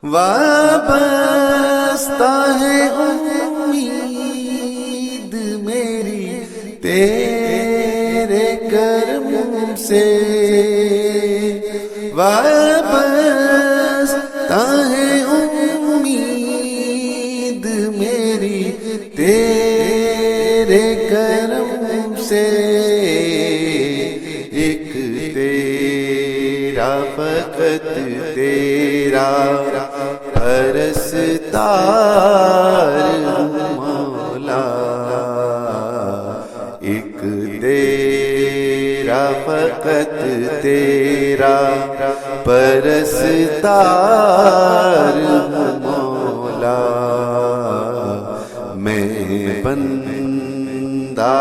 وابستہ ہے امید میری تیرے کرم سے، وابستہ ہے امید میری تیرے کرم سے، ایک تیرا فقط تیرا پرستار مولا، ایک تیرا فقط تیرا پرستار مولا، میں بندہ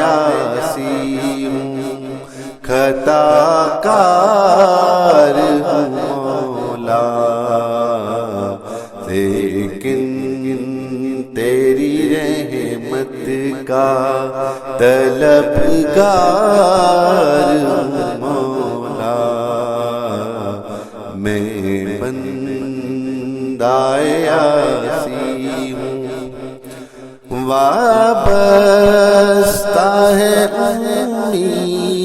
عاصی ہوں، خطا کار ہوں مولا، لیکن تیری رحمت کا طلبگار ہوں مولا، میں بندہ عاصی ہوں، وابستہ ہے امید